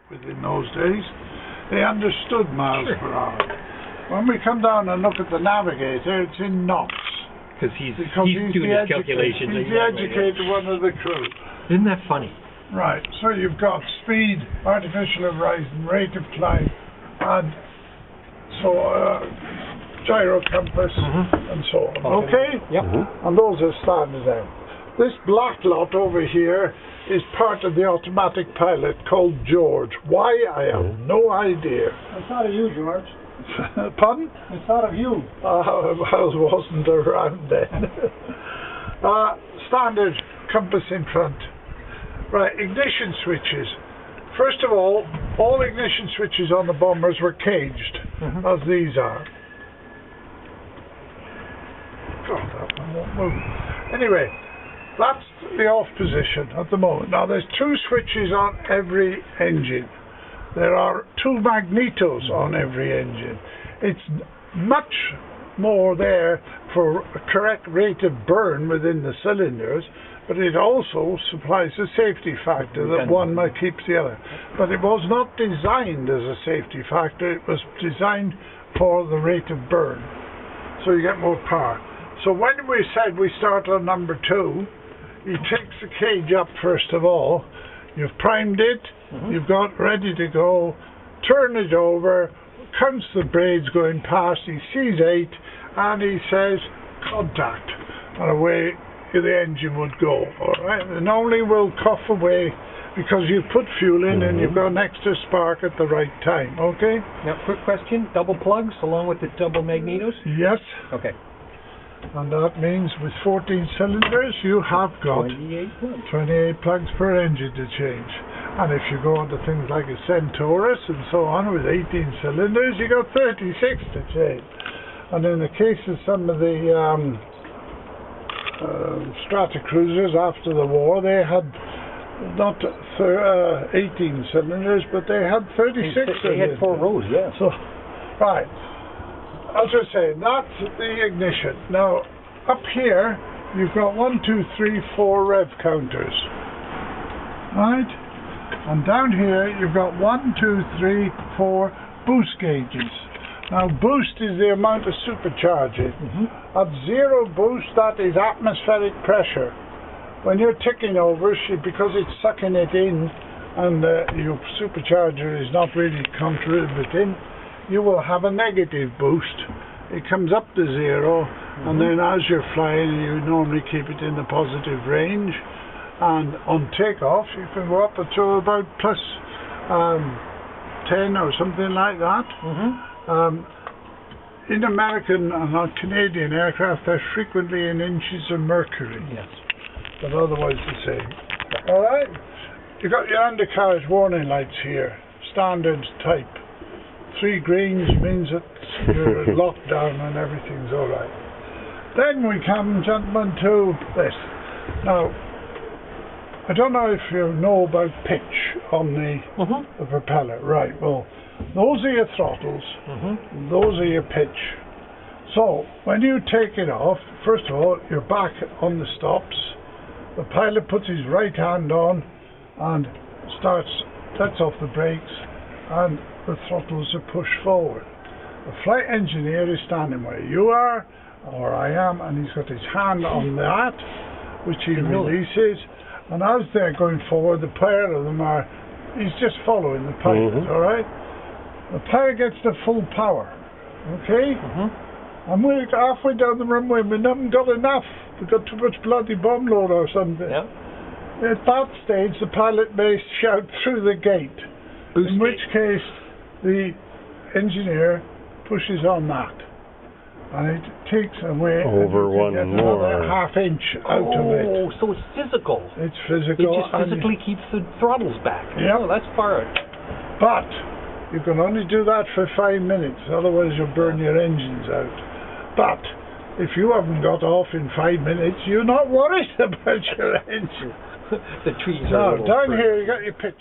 Within those days, they understood miles per hour. When we come down and look at the navigator, it's in knots. Because he's doing his calculations. He's the educated one of the crew. Isn't that funny? Right, so you've got speed, artificial horizon, rate of climb, and so gyro compass, and so on. Okay? Yep. And those are standard out. This black lot over here is part of the automatic pilot called George. Why? I have no idea. I thought of you, George. Pardon? I thought of you. I wasn't around then. Standard compass in front. Right, ignition switches. First of all ignition switches on the bombers were caged, as these are. God, that one won't move. Anyway, that's the off position at the moment. Now there's two switches on every engine. There are two magnetos on every engine. It's much more there for a correct rate of burn within the cylinders, but it also supplies a safety factor that one keeps the other. But it was not designed as a safety factor, it was designed for the rate of burn. So you get more power. So when we said we start on number 2, he takes the cage up first of all, you've primed it, you've got ready to go, turn it over, counts the braids going past, he sees 8, and he says, contact, and away the engine would go. Alright, and only will cough away because you've put fuel in and you've got an extra spark at the right time, okay? Now, quick question, double plugs along with the double magnetos? Yes. Okay. And that means with 14 cylinders you have got 28 plugs per engine to change. And if you go on to things like a Centaurus and so on with 18 cylinders, you got 36 to change. And in the case of some of the Stratocruisers after the war, they had not 18 cylinders, but they had 36 cylinders. They had 4 rows, yeah. So, right. As I say, that's the ignition. Now, up here, you've got 1, 2, 3, 4 rev counters. Right? And down here, you've got 1, 2, 3, 4 boost gauges. Now, boost is the amount of supercharging. At 0 boost, that is atmospheric pressure. When you're ticking over, because it's sucking it in, and your supercharger is not really contributing, you will have a negative boost. It comes up to 0, and then as you're flying, you normally keep it in the positive range. And on takeoff, you can go up to about plus 10 or something like that. In American and Canadian aircraft, they're frequently in inches of mercury. Yes. But otherwise the same. Alright? You've got your undercarriage warning lights here. Standard type. 3 greens means that you're locked down and everything's alright. Then we come, gentlemen, to this. Now, I don't know if you know about pitch on the propeller. Right, well, those are your throttles, those are your pitch. So, when you take it off, first of all, you're back on the stops. The pilot puts his right hand on and lets off the brakes, and the throttles are pushed forward. The flight engineer is standing where you are, or I am, and he's got his hand on that, which he releases, and as they're going forward, the pair of them he's just following the pilot, alright? The pilot gets to full power, okay? And we're halfway down the runway, we haven't got enough, we've got too much bloody bomb load or something. At that stage, the pilot may shout through the gate, in which case the engineer pushes on that, and it takes away over one more half inch out of it. Oh, so it's physical. It's physical. It just physically keeps the throttles back. Yeah, oh, that's far. But you can only do that for 5 minutes, otherwise you'll burn your engines out. But if you haven't got off in 5 minutes, you're not worried about your engine. The trees Now, are down here you got your pitch.